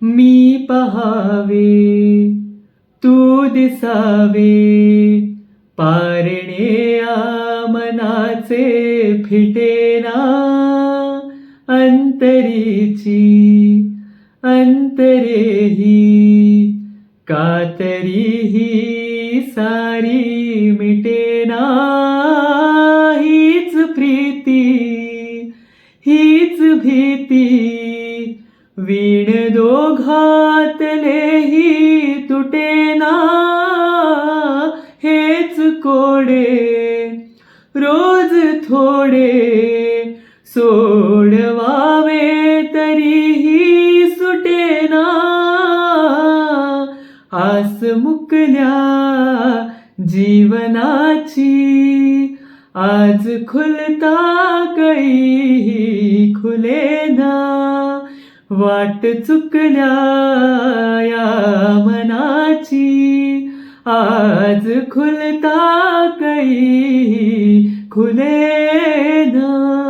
मी पहावे तू दिसावे, पारणे मनाचे फिटेना अंतरीची अंतरेही, कातरी ही सारी मिटेना. हीच प्रीती हीच भीती, वीण दोघातलेही तुटेना. हेच कोडे रोज थोडे सोडवावे, तरीही सुटेना. आस मुकल्या जीवनाची, आज खुलता कळीही खुलेना. वाट चुकल्या या मनाची, आज खुलता कळीही खुलेना.